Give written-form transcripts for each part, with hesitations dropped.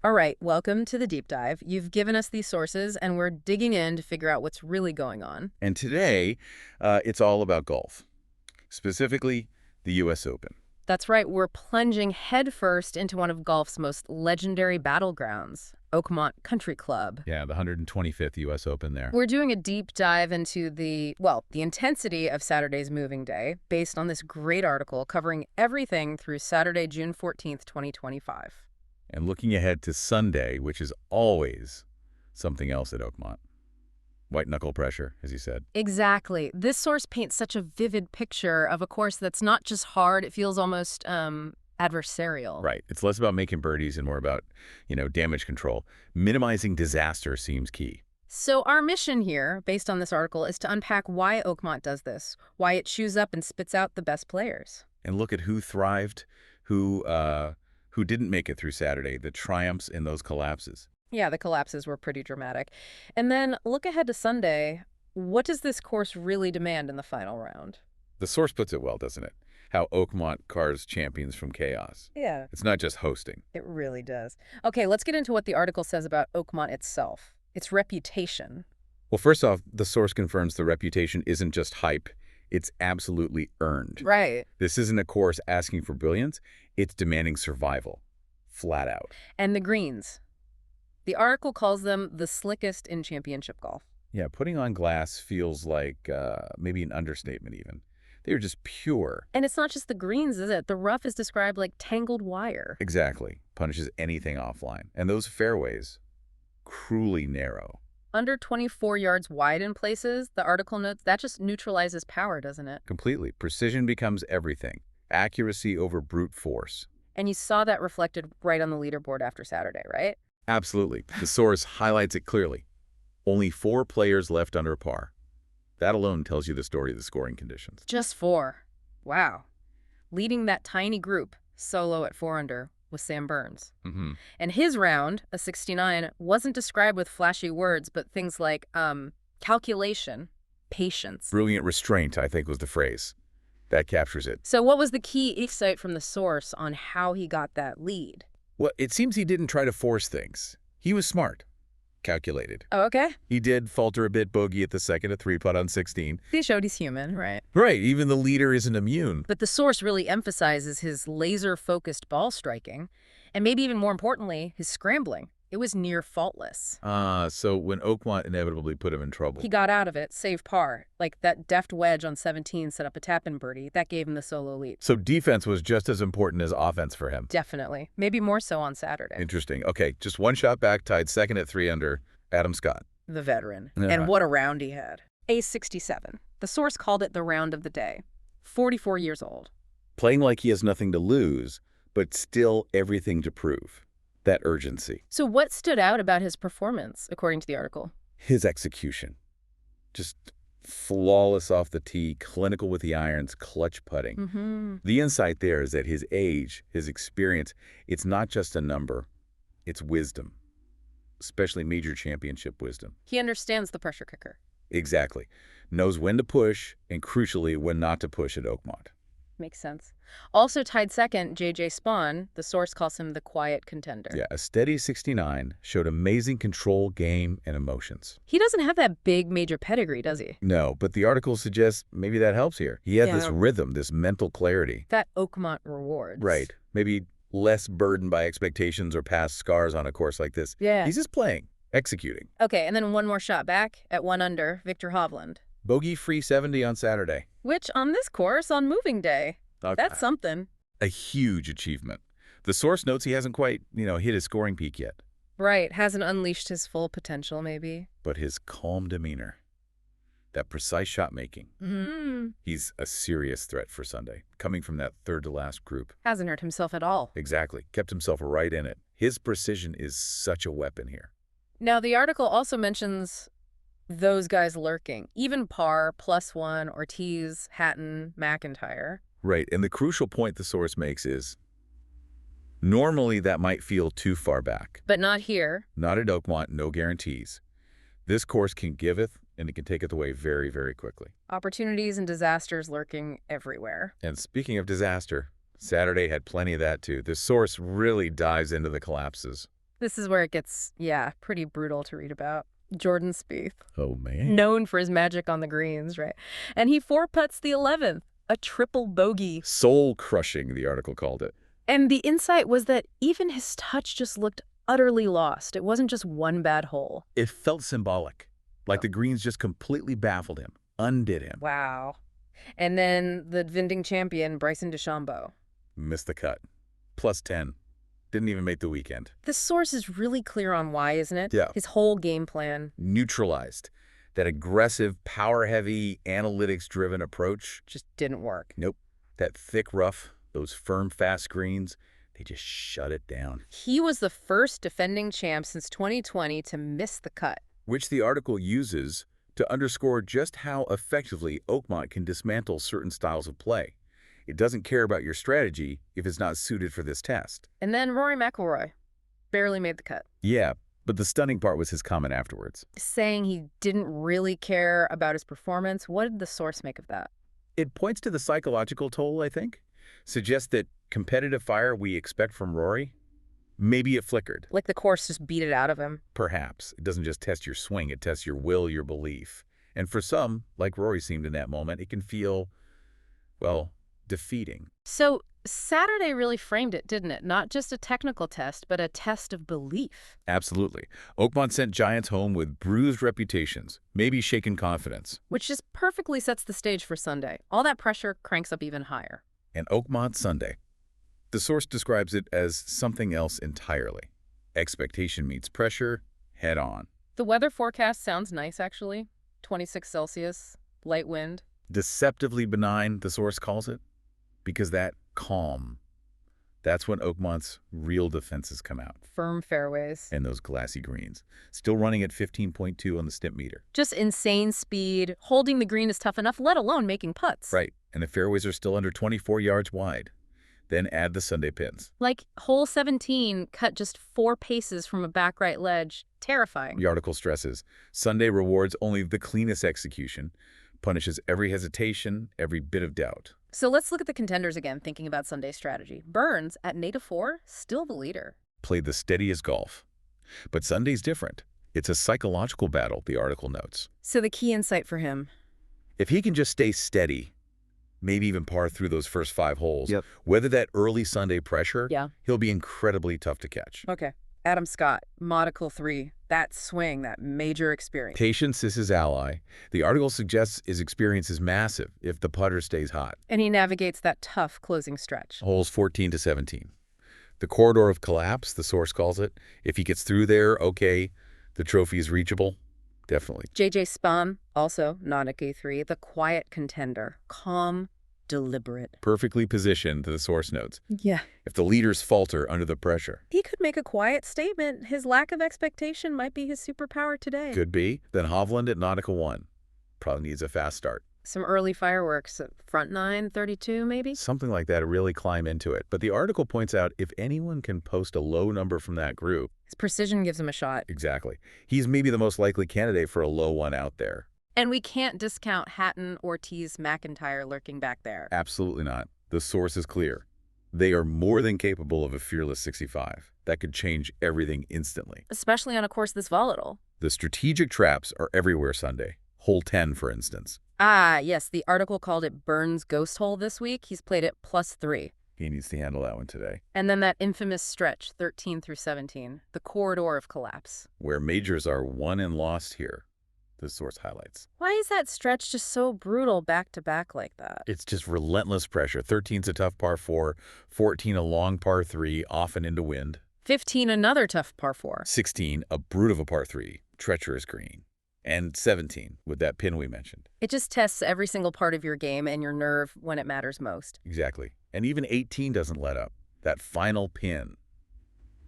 All right, welcome to the deep dive. You've given us these sources, and we're digging in to figure out what's really going on. And today, it's all about golf, specifically the U.S. Open. That's right, we're plunging headfirst into one of golf's most legendary battlegrounds, Oakmont Country Club. Yeah, the 125th U.S. Open there. We're doing a deep dive into the intensity of Saturday's moving day based on this great article covering everything through Saturday, June 14th, 2025. And looking ahead to Sunday, which is always something else at Oakmont. White knuckle pressure, as you said. Exactly. This source paints such a vivid picture of a course that's not just hard, it feels almost adversarial. Right. It's less about making birdies and more about, damage control. Minimizing disaster seems key. So our mission here, based on this article, is to unpack why Oakmont does this, why it chews up and spits out the best players. And look at who thrived, who didn't make it through Saturday, the triumphs in those collapses. Yeah, the collapses were pretty dramatic. And then look ahead to Sunday. What does this course really demand in the final round? The source puts it well, doesn't it? How Oakmont carves champions from chaos. Yeah, It's not just hosting. it really does. Okay, let's get into what the article says about Oakmont itself, its reputation. Well, first off, the source confirms the reputation isn't just hype, it's absolutely earned. Right. This isn't a course asking for brilliance, it's demanding survival. Flat out. And the greens. The article calls them the slickest in championship golf. Yeah, putting on glass feels like maybe an understatement even. They're just pure. And it's not just the greens, is it? The rough is described like tangled wire. Exactly. Punishes anything offline. And those fairways, cruelly narrow. Under 24 yards wide in places, the article notes that just neutralizes power, doesn't it? Completely. Precision becomes everything. Accuracy over brute force. And you saw that reflected right on the leaderboard after Saturday, right? Absolutely. The source highlights it clearly. Only 4 players left under par. That alone tells you the story of the scoring conditions. Just 4. Wow. Leading that tiny group, solo at 4 under, was Sam Burns. Mm-hmm. And his round, a 69, wasn't described with flashy words, but things like calculation, patience. Brilliant restraint, I think, was the phrase. That captures it. So what was the key insight from the source on how he got that lead? Well, it seems he didn't try to force things. He was smart. Calculated. Oh, okay. He did falter a bit bogey at the second, a 3-putt on 16. He showed he's human, right? Right, even the leader isn't immune. But the source really emphasizes his laser-focused ball striking, and maybe even more importantly, his scrambling. It was near faultless. So when Oakmont inevitably put him in trouble. He got out of it, saved par. Like that deft wedge on 17 set up a tap-in birdie. That gave him the solo lead. So defense was just as important as offense for him. Definitely. Maybe more so on Saturday. Interesting. Okay, just one shot back, tied second at 3 under, Adam Scott. The veteran. Yeah. And what a round he had. Ace 67. The source called it the round of the day. 44 years old. Playing like he has nothing to lose, but still everything to prove. That urgency. So what stood out about his performance, according to the article? His execution. Just flawless off the tee, clinical with the irons, clutch putting. Mm-hmm. The insight there is that his age, his experience, it's not just a number, it's wisdom. Especially major championship wisdom. He understands the pressure kicker. Exactly. Knows when to push, and crucially, when not to push at Oakmont. Makes sense. Also tied second, J.J. Spawn. The source calls him the quiet contender. Yeah, a steady 69 showed amazing control, game, and emotions. He doesn't have that big major pedigree, does he? No, but the article suggests maybe that helps here. He had Yeah. this rhythm, this mental clarity. That Oakmont rewards. Right. Maybe less burdened by expectations or past scars on a course like this. Yeah. He's just playing, executing. Okay, and then one more shot back at 1 under, Victor Hovland. Bogey-free 70 on Saturday. Which, on this course, on moving day, that's something. A huge achievement. The source notes he hasn't quite, hit his scoring peak yet. Right, hasn't unleashed his full potential, maybe. But his calm demeanor, that precise shot making, he's a serious threat for Sunday, coming from that third-to-last group. Hasn't hurt himself at all. Exactly. Kept himself right in it. His precision is such a weapon here. Now, the article also mentions those guys lurking. Even par, +1, Ortiz, Hatton, McIntyre. Right, and the crucial point the source makes is, normally that might feel too far back. But not here. Not at Oakmont, no guarantees. This course can giveth, and it can taketh away very, very quickly. Opportunities and disasters lurking everywhere. And speaking of disaster, Saturday had plenty of that too. The source really dives into the collapses. This is where it gets, yeah, pretty brutal to read about. Jordan Spieth, Oh, man. known for his magic on the greens, right? And he four-putts the 11th, a triple bogey. Soul-crushing, the article called it. And the insight was that even his touch just looked utterly lost. It wasn't just one bad hole. It felt symbolic, like the greens just completely baffled him, undid him. Wow. And then the defending champion, Bryson DeChambeau. Missed the cut. Plus 10. Didn't even make the weekend. The source is really clear on why, isn't it? Yeah. His whole game plan. Neutralized. That aggressive, power-heavy, analytics-driven approach. Just didn't work. Nope. That thick rough, those firm, fast greens, they just shut it down. He was the first defending champ since 2020 to miss the cut. Which the article uses to underscore just how effectively Oakmont can dismantle certain styles of play. It doesn't care about your strategy if it's not suited for this test. And then Rory McIlroy barely made the cut, Yeah, but the stunning part was his comment afterwards. saying he didn't really care about his performance. What did the source make of that? It points to the psychological toll, I think. Suggests that competitive fire we expect from Rory, maybe it flickered. Like the course just beat it out of him. Perhaps. It doesn't just test your swing, it tests your will, your belief. And for some, like Rory seemed in that moment, it can feel, well, defeating. So Saturday really framed it, didn't it? Not just a technical test, but a test of belief. Absolutely. Oakmont sent Giants home with bruised reputations, maybe shaken confidence. Which just perfectly sets the stage for Sunday. All that pressure cranks up even higher. And Oakmont Sunday. The source describes it as something else entirely. Expectation meets pressure, head on. The weather forecast sounds nice, actually. 26 Celsius, light wind. Deceptively benign, the source calls it. Because that calm, that's when Oakmont's real defenses come out. Firm fairways. And those glassy greens. Still running at 15.2 on the Stimpmeter. Just insane speed. Holding the green is tough enough, let alone making putts. Right. And the fairways are still under 24 yards wide. Then add the Sunday pins. Like hole 17 cut just 4 paces from a back right ledge. Terrifying. The article stresses, Sunday rewards only the cleanest execution, punishes every hesitation, every bit of doubt. So let's look at the contenders again, thinking about Sunday's strategy. Burns, at -4, still the leader. Played the steadiest golf. But Sunday's different. It's a psychological battle, the article notes. So the key insight for him. If he can just stay steady, maybe even par through those first 5 holes, Yep. weather that early Sunday pressure, Yeah. he'll be incredibly tough to catch. Okay. Adam Scott, modical 3. That swing, that major experience. Patience is his ally. The article suggests his experience is massive if the putter stays hot. And he navigates that tough closing stretch. Holes 14 to 17. The corridor of collapse, the source calls it. If he gets through there, okay, the trophy is reachable. Definitely. JJ Spahn, also Nanak A3, the quiet contender. Calm, deliberate. Perfectly positioned, the source notes. Yeah. If the leaders falter under the pressure. He could make a quiet statement. His lack of expectation might be his superpower today. Could be. Then Hovland at Nautica 1. Probably needs a fast start. Some early fireworks. Front 9, 32 maybe? Something like that to really climb into it. But the article points out if anyone can post a low number from that group. His precision gives him a shot. Exactly. He's maybe the most likely candidate for a low one out there. And we can't discount Hatton, Ortiz, McIntyre lurking back there. Absolutely not. The source is clear. They are more than capable of a fearless 65. That could change everything instantly. Especially on a course this volatile. The strategic traps are everywhere Sunday. Hole 10, for instance. Ah, yes, the article called it Burns' ghost hole this week. He's played it +3. He needs to handle that one today. And then that infamous stretch, 13 through 17, the corridor of collapse. Where majors are won and lost here, the source highlights. Why is that stretch just so brutal back-to-back like that? It's just relentless pressure. 13's a tough par 4, 14 a long par 3, often into wind. 15, another tough par 4. 16, a brute of a par 3, treacherous green. And 17, with that pin we mentioned. It just tests every single part of your game and your nerve when it matters most. Exactly. And even 18 doesn't let up. That final pin.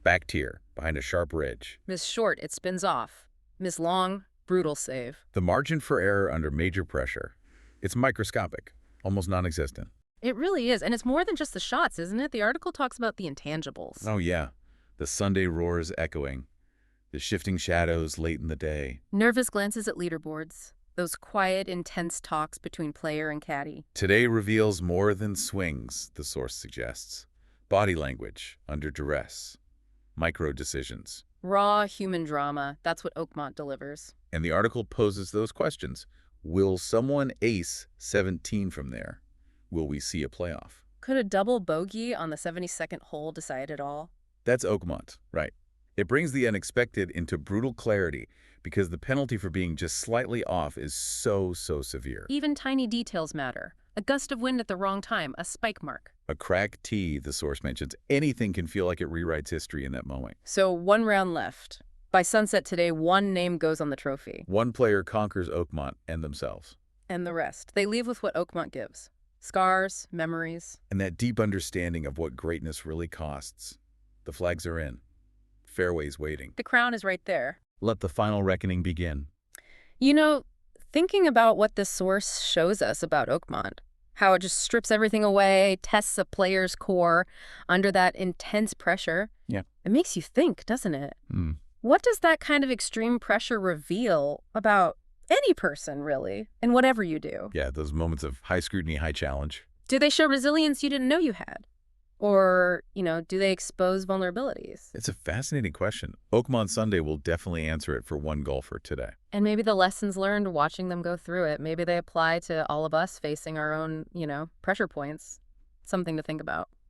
Back tier, behind a sharp ridge. Miss short, it spins off. Miss long, brutal save. The margin for error under major pressure. It's microscopic, almost non-existent. It really is. And it's more than just the shots, isn't it? The article talks about the intangibles. Oh, yeah. The Sunday roars echoing. The shifting shadows late in the day. Nervous glances at leaderboards. Those quiet, intense talks between player and caddy. Today reveals more than swings, the source suggests. Body language under duress. Micro decisions. Raw human drama. That's what Oakmont delivers. And the article poses those questions. Will someone ace 17 from there? Will we see a playoff? Could a double bogey on the 72nd hole decide it all? That's Oakmont, right. It brings the unexpected into brutal clarity because the penalty for being just slightly off is so severe. Even tiny details matter. A gust of wind at the wrong time, a spike mark. A cracked tee, the source mentions. Anything can feel like it rewrites history in that moment. So 1 round left. By sunset today, 1 name goes on the trophy. 1 player conquers Oakmont and themselves. And the rest. They leave with what Oakmont gives. Scars, memories. And that deep understanding of what greatness really costs. The flags are in. Fairways waiting. The crown is right there. Let the final reckoning begin. You know, thinking about what this source shows us about Oakmont, how it just strips everything away, tests a player's core under that intense pressure. Yeah. It makes you think, doesn't it? Mm. What does that kind of extreme pressure reveal about any person, really, in whatever you do? Yeah, those moments of high scrutiny, high challenge. Do they show resilience you didn't know you had? Or, do they expose vulnerabilities? It's a fascinating question. Oakmont Sunday will definitely answer it for one golfer today. And maybe the lessons learned watching them go through it, maybe they apply to all of us facing our own, pressure points. Something to think about.